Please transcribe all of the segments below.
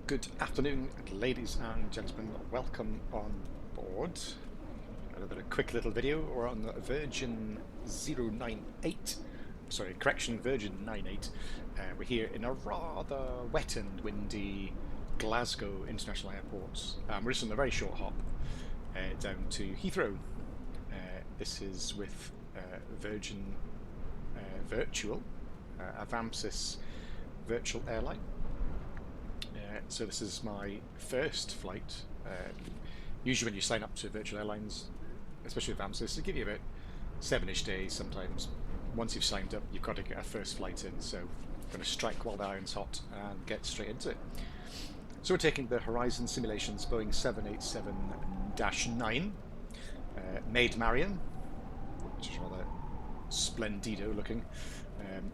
Good afternoon, ladies and gentlemen. Welcome on board. Another quick little video. We're on the Virgin 098. Sorry, correction, Virgin 98. We're here in a rather wet and windy Glasgow International Airport. We're just on a very short hop down to Heathrow. This is with Virgin Virtual, a VAMSIS virtual airline. So this is my first flight. Usually when you sign up to virtual airlines, especially with VAMSIS, they give you about 7-ish days sometimes. Once you've signed up, you've got to get a first flight in, so I'm going to strike while the iron's hot and get straight into it. So we're taking the Horizon Simulations Boeing 787-9, Maid Marian, which is rather splendido looking.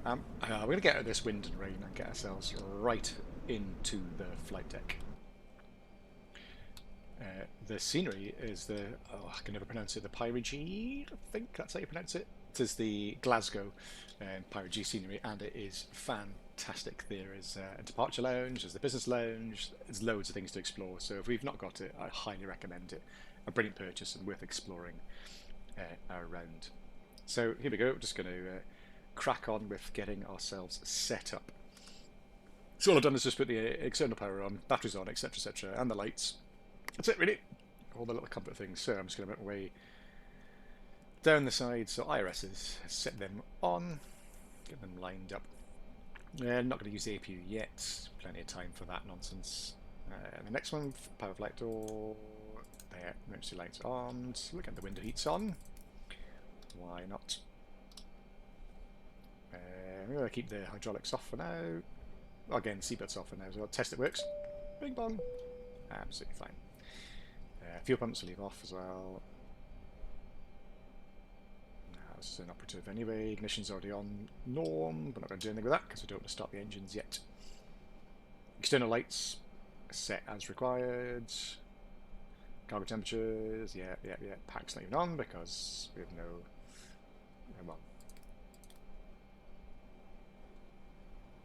We're going to get out of this wind and rain and get ourselves right into the flight deck. The scenery is the, I can never pronounce it, the Pyregy, I think that's how you pronounce it. It is the Glasgow Pyregy scenery, and it is fantastic. There is a departure lounge, there's the business lounge, there's loads of things to explore, so if we've not got it, I highly recommend it. A brilliant purchase and worth exploring around. So here we go, just going to crack on with getting ourselves set up. So all I've done is just put the external power on, batteries on, etc, etc, and the lights. That's it really, all the little comfort things. So I'm just going to make my way down the side, so IRSs, set them on, get them lined up. Not going to use the APU yet, plenty of time for that nonsense. The next one, power flight door, there, emergency lights on, look at the window heats on, why not? I'm going to keep the hydraulics off for now. Again, seatbelts off for now as well. Test it works. Bing bong. Absolutely fine. Fuel pumps will leave off as well. This is inoperative anyway. Ignition's already on norm. We're not going to do anything with that because we don't want to start the engines yet. External lights set as required. Cargo temperatures. Yeah. Pack's not even on because we have no. Well.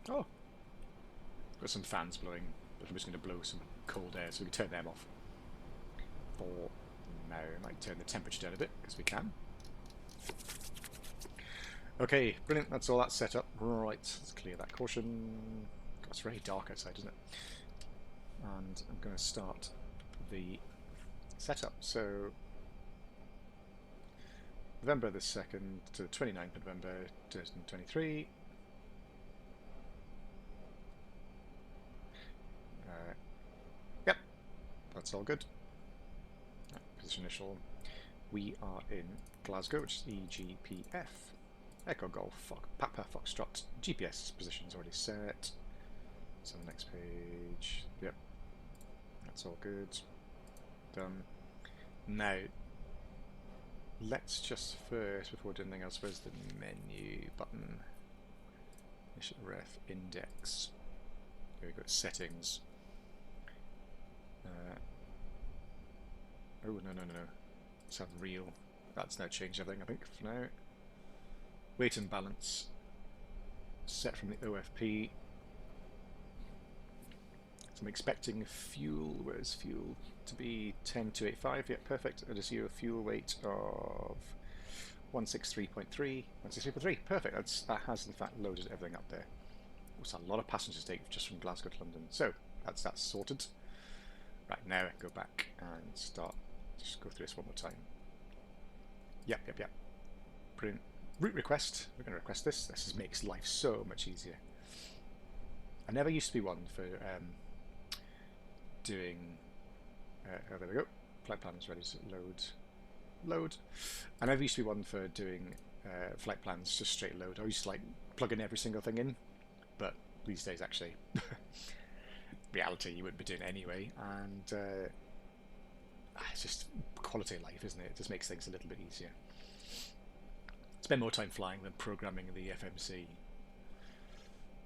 Oh. Got some fans blowing, but I'm just going to blow some cold air so we can turn them off. For now, I might turn the temperature down a bit because we can. Okay, brilliant. That's all that set up. Right, let's clear that caution. God, it's very dark outside, isn't it? And I'm going to start the setup. So, November the 2nd to the 29th of November 2023. Yep, that's all good. Position initial. We are in Glasgow, which is EGPF. Echo Golf, Papa Foxtrot. GPS position is already set. So next page. Yep, that's all good. Done. Now, let's just first, before doing anything else, where's the menu button? Initial ref index. Here we go, settings. Oh, no. Let's have real. That's now changed everything, I think, for now. Weight and balance. Set from the OFP. So I'm expecting fuel. Where's fuel? To be 10285. Yeah, perfect. I just see a fuel weight of 163.3. 163.3. Perfect. That has, in fact, loaded everything up there. It's a lot of passengers take just from Glasgow to London. So, that's sorted. Right, now I can go back and start. Just go through this one more time. Yep. Brilliant. Route request. We're going to request this. This makes life so much easier. I never used to be one for doing. Oh, there we go. Flight plan is ready to load. I never used to be one for doing flight plans just straight load. I used to like plug in every single thing in, but these days actually. Reality you wouldn't be doing anyway, and it's just quality of life, isn't it? It just makes things a little bit easier. Spend more time flying than programming the FMC.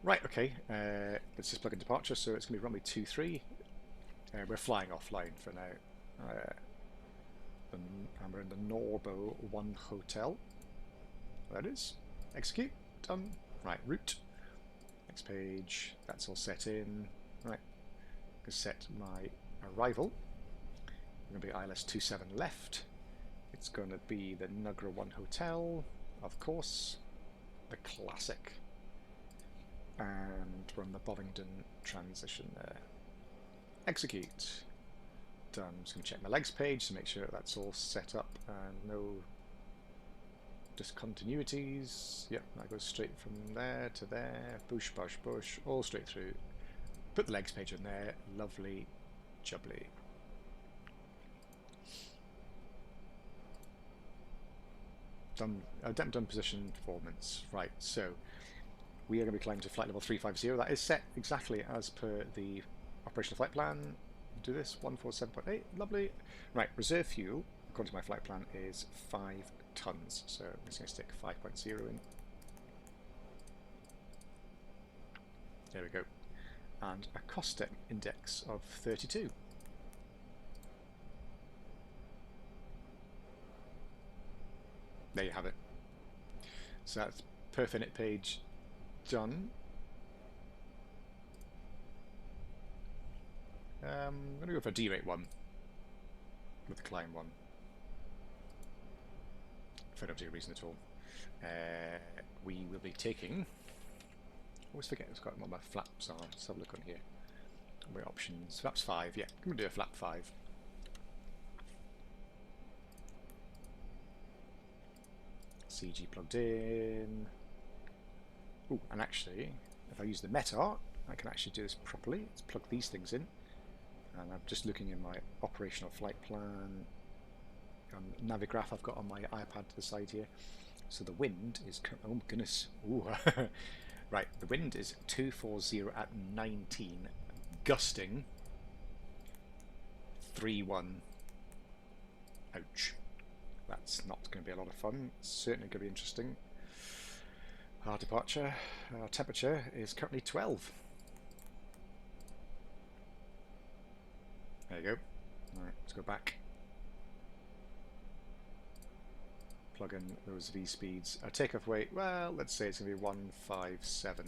Right, okay, let's just plug in departure, so it's going to be runway 23. We're flying offline for now. And we're in the Norbo 1 Hotel. There it is. Execute. Done. Right, route. Next page. That's all set in. Right. to set my arrival. We're going to be ILS 27 left. It's going to be the Nugra 1 Hotel, of course, the classic. And we're on the Bovingdon transition there. Execute. Done. I'm just going to check my legs page to make sure that's all set up and no discontinuities. Yep, that goes straight from there to there. Bush, bush, bush, all straight through. Put the legs page in there. Lovely, jubbly. Done. Done position performance. Right, so we are going to be climbing to flight level 350. That is set exactly as per the operational flight plan. Do this 147.8. Lovely. Right, reserve fuel, according to my flight plan, is 5 tons. So I'm just going to stick 5.0 in. There we go. And a cost index of 32. There you have it. So that's per finite page done. I'm going to go for a D-rate one with the climb one. For no particular reason at all. We will be taking... I always forget what my flaps are. Let's have a look on here. My options. Flaps 5, yeah. I'm going to do a flap 5. CG plugged in. Oh, and actually, if I use the meta, I can actually do this properly. Let's plug these things in. And I'm just looking in my operational flight plan. Navigraph I've got on my iPad to the side here. So the wind is... Oh, goodness. Ooh. Right, the wind is 240 at 19, gusting 31. Ouch. That's not going to be a lot of fun. It's certainly going to be interesting. Our departure, our temperature is currently 12. There you go. Alright, let's go back. Plug in those V speeds. Our takeoff weight, well, let's say it's going to be 157.6.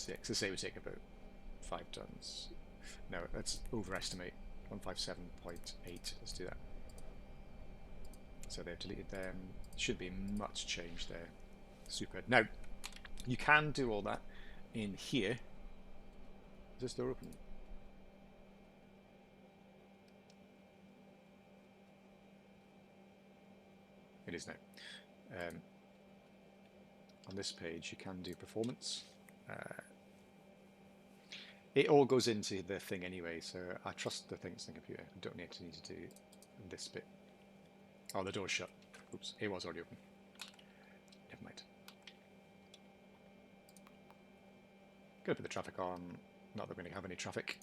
Let's say we take about 5 tons. No, let's overestimate. 157.8. Let's do that. So they've deleted them. Shouldn't be much change there. Super. Now, you can do all that in here. Is this door open? It is now. On this page, you can do performance. It all goes into the thing anyway, so I trust the things in the computer. I don't need to do this bit. Oh, the door's shut. Oops, it was already open. Never mind. Gonna put the traffic on. Not that we're going to have any traffic.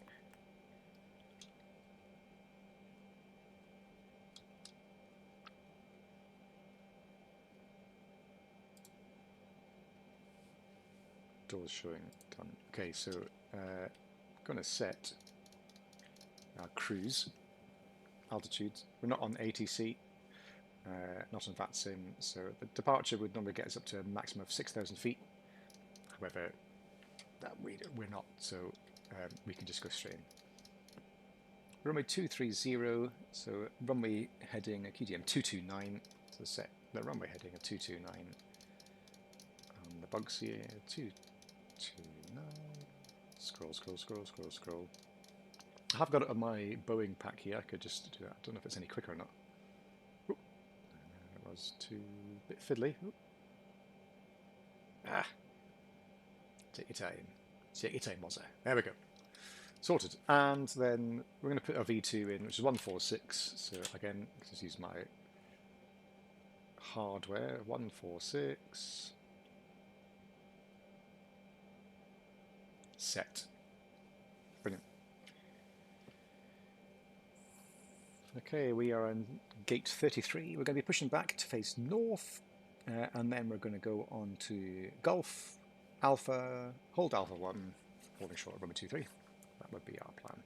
Doors showing done. Okay, so going to set our cruise altitude. We're not on ATC, not on VATSIM, so the departure would normally get us up to a maximum of 6,000 feet. However, that we're not, so we can just go straight in. Runway 230, so runway heading QDM 229, so set the runway heading of 229. The bugs here, 229. Scroll, scroll, scroll, scroll, scroll. I have got it on my Boeing pack here. I could just do that. I don't know if it's any quicker or not. Oop. It was too bit fiddly. Oop. Ah. Take your time. Take your time, Mozza. There we go. Sorted. And then we're going to put our V2 in, which is 146. So again, just use my hardware. 146. Set. Brilliant. Okay, we are on gate 33. We're going to be pushing back to face north, and then we're going to go on to Gulf, Alpha, hold Alpha 1, holding short of runway 23. That would be our plan.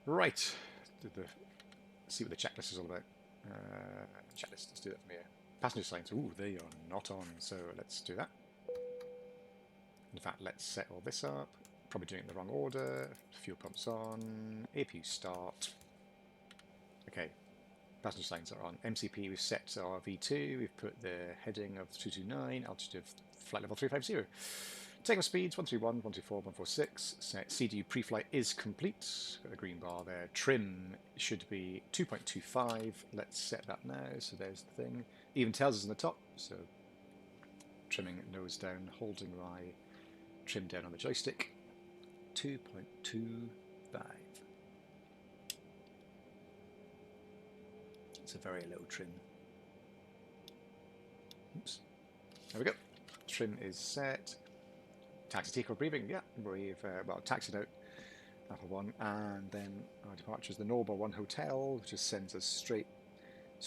Right, see what the checklist is all about. Checklist, let's do that from here. Passenger signs, ooh, they are not on, so let's do that. In fact, let's set all this up. Probably doing it in the wrong order. Fuel pumps on. APU start. Okay. Passenger signs are on. MCP, we've set our V2. We've put the heading of 229, altitude of flight level 350. Takeoff speeds 131, 124, 146. Set CDU pre-flight is complete. Got the green bar there. Trim should be 2.25. Let's set that now. So there's the thing. Even tells us on the top. So trimming nose down, holding my trim down on the joystick. 2.25. It's a very low trim. Oops. There we go. Trim is set. Taxi takeoff briefing. Yeah, we've well taxied out Apple 1, and then our departure is the Norba 1 hotel, which just sends us straight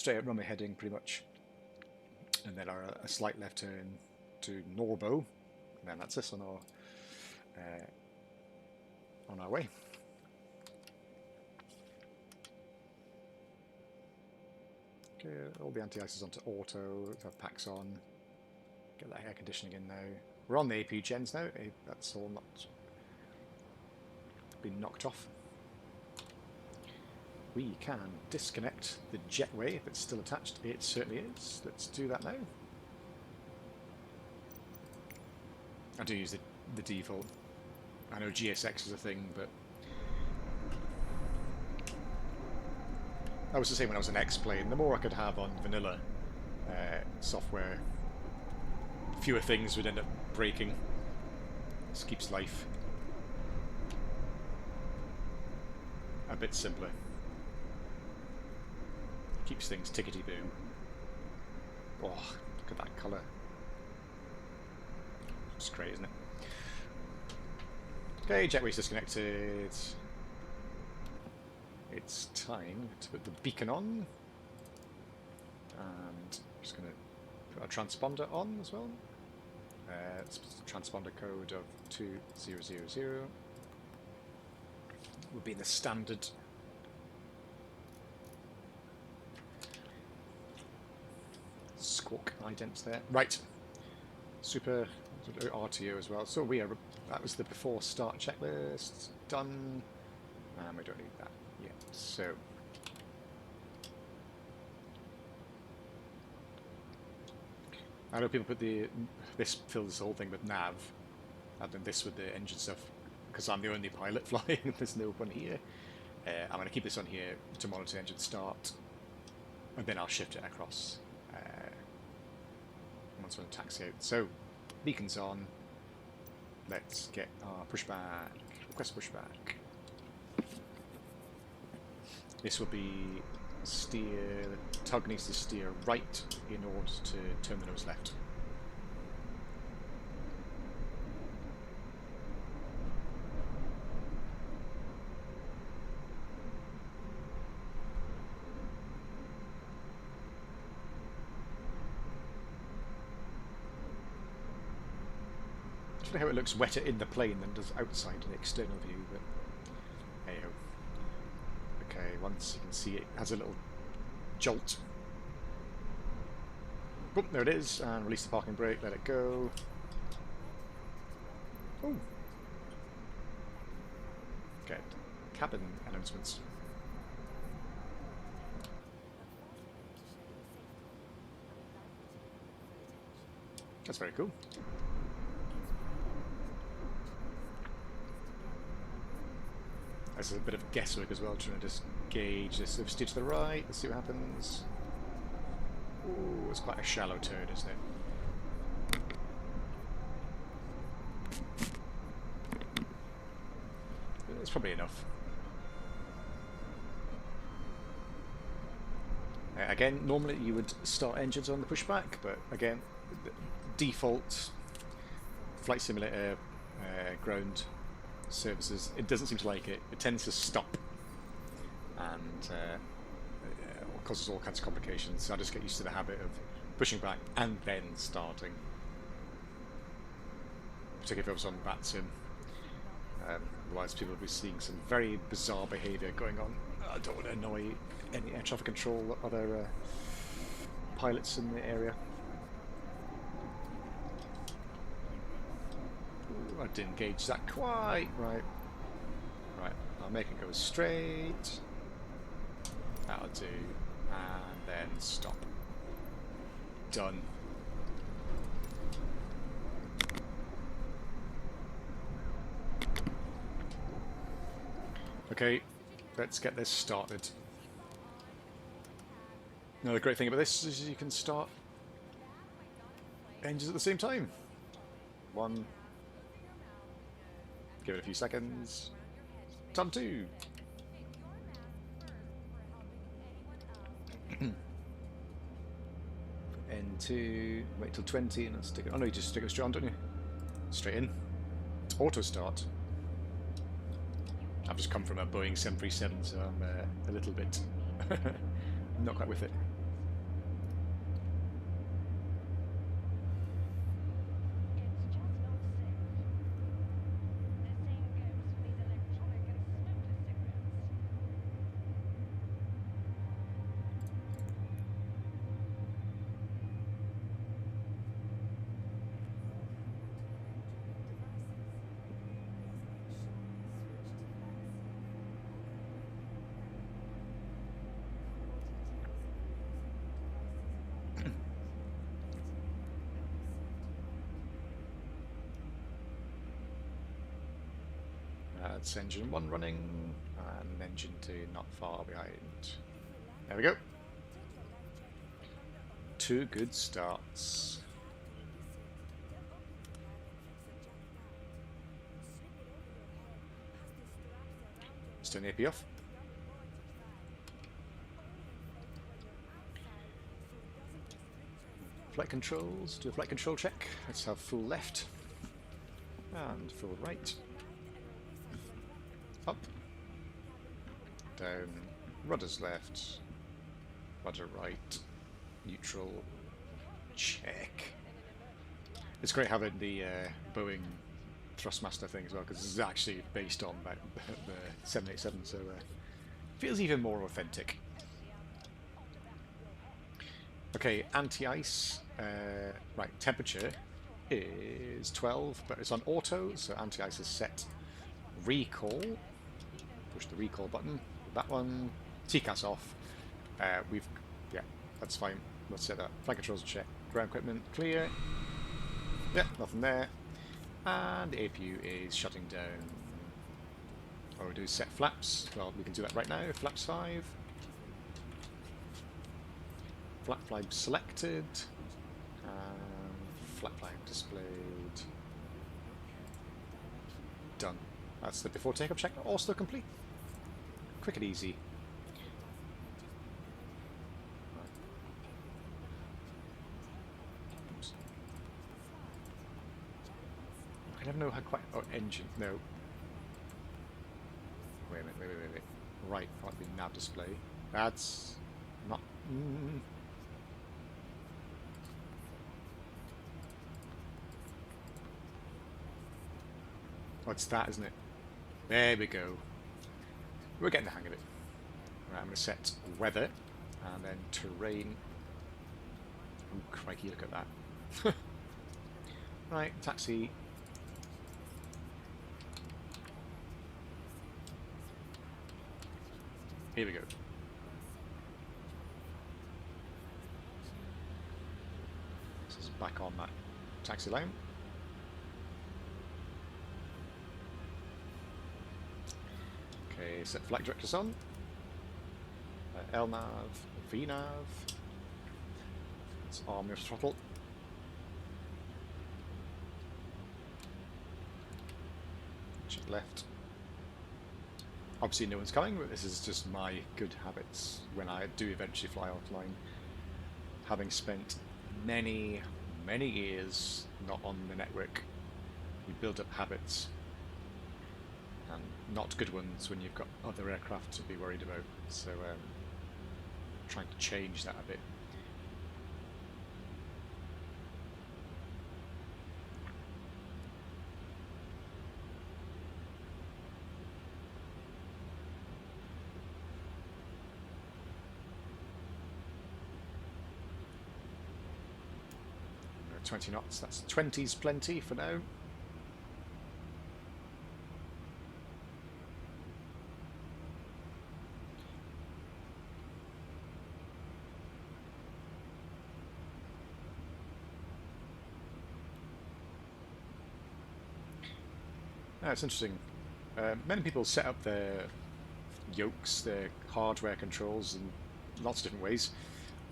out runway heading pretty much, and then a slight left turn to Norbo, and then that's us on our way. Okay, all the anti-ices onto auto. Have packs on. Get that air conditioning in now. We're on the APU gens now. That's all not been knocked off. We can disconnect the jetway if it's still attached. It certainly is. Let's do that now. I do use the default. I know GSX is a thing, but I was the same when I was an X-Plane. The more I could have on vanilla software, fewer things would end up breaking. This keeps life a bit simpler. Keeps things tickety-boom. Oh, look at that colour. It's great, isn't it? Okay, jetway's disconnected. It's time to put the beacon on. And I'm just going to put a transponder on as well. It's the transponder code of 2000. Would be the standard. Squawk idents there. Right. Super RTO as well. So that was the before start checklist done. And we don't need that yet. So I know people put this fills this whole thing with nav, and then this with the engine stuff, because I'm the only pilot flying. There's no one here. I'm going to keep this on here to monitor engine start, and then I'll shift it across once we're in taxi out. So beacon's on. Let's get our pushback. Request pushback. This will be steer. The tug needs to steer right in order to turn the nose left. I don't know how it looks wetter in the plane than it does outside in the external view, but hey ho. Okay, once you can see it has a little jolt. Boom, there it is, and release the parking brake, let it go. Oh. Okay, cabin announcements. That's very cool. This is a bit of guesswork as well, trying to just gauge this. So steer to the right, let's see what happens. Ooh, it's quite a shallow turn, isn't it? It's probably enough. Again, normally you would start engines on the pushback, but again, default flight simulator ground services, it doesn't seem to like it. It tends to stop and causes all kinds of complications. So I just get used to the habit of pushing back and then starting. Particularly if I was on VATSIM. Otherwise people will be seeing some very bizarre behaviour going on. I don't want to annoy any air traffic control or other pilots in the area. I didn't gauge that quite right. Right, I'll make it go straight. That'll do. And then stop. Done. Okay, let's get this started. Now the great thing about this is you can start engines at the same time. One. Give it a few seconds. Time two. N2. Wait till 20 and then stick it. Oh no, you just stick it straight on, don't you? Straight in. It's auto start. I've just come from a Boeing 737, so I'm a little bit not quite with it. That's engine 1 running, and engine 2 not far behind. There we go. 2 good starts. Let's turn the AP off. Flight controls, do a flight control check. Let's have full left and full right. Up, down, rudders left, rudder right, neutral, check. It's great having the Boeing Thrustmaster thing as well, because this is actually based on the 787, so feels even more authentic. Okay, anti-ice, right, temperature is 12, but it's on auto, so anti-ice is set. Recall, push the recall button, that one, TCAS off, yeah, that's fine, we'll set that, flight controls check, ground equipment clear, yeah, nothing there, and the APU is shutting down. All we do is set flaps, well we can do that right now, flaps 5, flap flag selected, and flap flag displayed, done. That's the before takeoff check, also complete. Quick and easy. Oops. I never know how quite. Oh, engine. No. Wait a minute. Right, might be nav display. That's not. Oh, it's that, isn't it? There we go. We're getting the hang of it. Right, I'm going to set weather and then terrain. Oh, crikey, look at that. Right, taxi. Here we go. This is back on that taxi line. Okay, set flight directors on. LNAV, VNAV. Let's arm your throttle. Check left. Obviously no one's coming, but this is just my good habits when I do eventually fly offline. Having spent many years not on the network, you build up habits. And not good ones when you've got other aircraft to be worried about. So trying to change that a bit. We're at 20 knots, that's 20's plenty for now. It's interesting. Many people set up their yokes, their hardware controls in lots of different ways.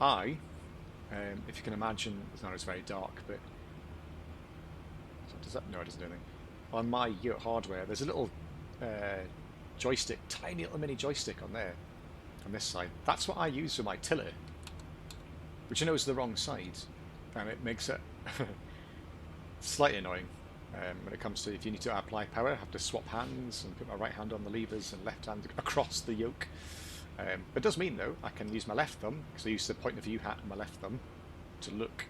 If you can imagine, it's very dark, but does that? No, it doesn't do anything. On my hardware, there's a little joystick, tiny little mini joystick on there, on this side. That's what I use for my tiller, which I know is the wrong side, and it makes it slightly annoying when it comes to if you need to apply power. I have to swap hands and put my right hand on the levers and left hand across the yoke. But it does mean, though, I can use my left thumb, because I use the point of view hat on my left thumb to look,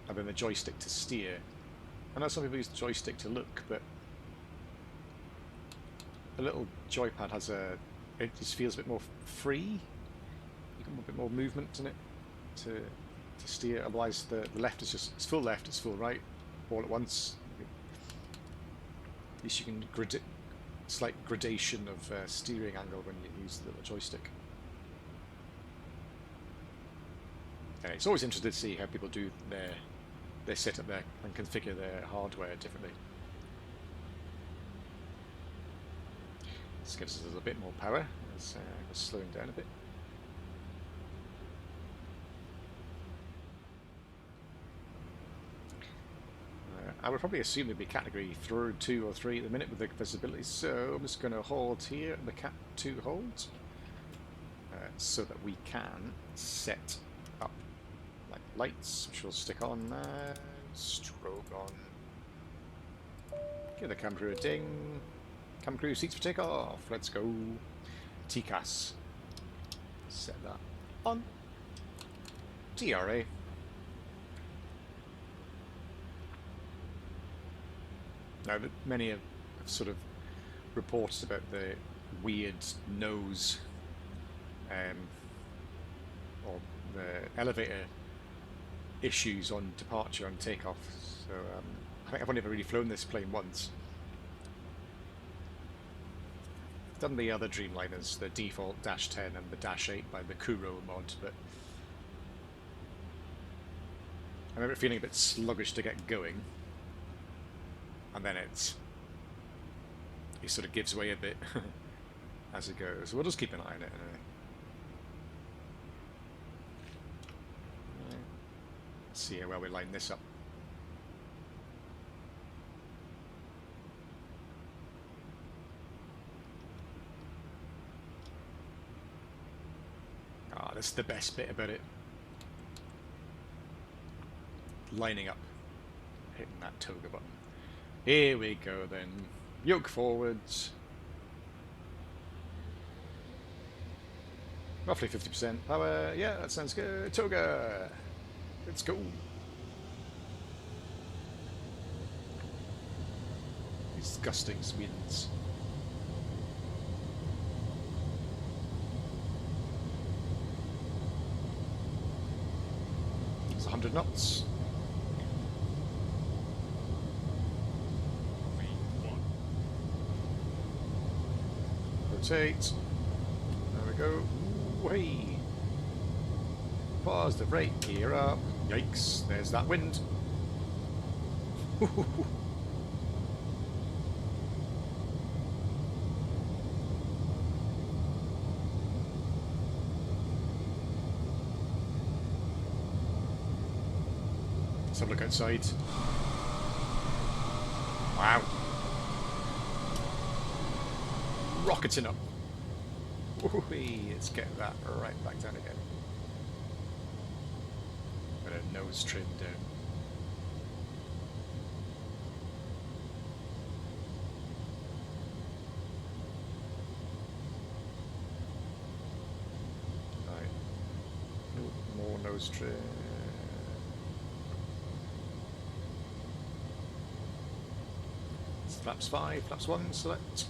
and then the joystick to steer. I know some people use the joystick to look, but a little joypad has it just feels a bit more free. You got a bit more movement in it to steer. Otherwise, the left is just, it's full left, it's full right, all at once. At least you can slight gradation of steering angle when you use the little joystick. Anyway, it's always interesting to see how people do their setup there and configure their hardware differently. This gives us a little bit more power as we're slowing down a bit. I would probably assume it'd be category 2 or 3 at the minute with the visibility, so I'm just going to hold here and the cat 2 holds so that we can set up like lights, which will stick on there, strobe on, give the camera crew a ding, camera crew seats for takeoff, let's go, TCAS, set that on, TRA. Now, many have sort of reported about the weird nose or the elevator issues on departure and takeoff. So I think I've only ever really flown this plane once. I've done the other Dreamliners, the default Dash 10 and the Dash 8 by the Kuro mod, but I remember feeling a bit sluggish to get going. And then it sort of gives way a bit as it goes. So we'll just keep an eye on it anyway. Let's see how well we line this up. Ah, that's the best bit about it. Lining up, hitting that toga button. Here we go then. Yoke forwards. Roughly 50% power. Yeah, that sounds good. Toga. Let's go. These gusting winds. It's 100 knots. Rotate. There we go. Way. Positive rate. Gear up. Yikes. There's that wind. Let's have a look outside. Wow. Rocketing up. Let's get that right back down again. Got a nose trim down. Right. More nose trim. It's flaps 5, flaps 1, select.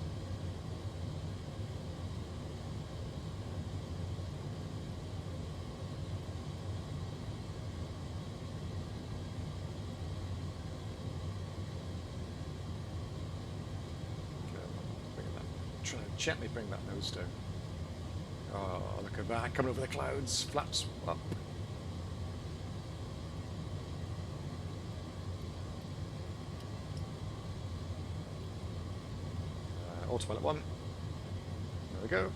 Try to gently bring that nose down. Oh, look at that, coming over the clouds, flaps up. autopilot 1. There we go.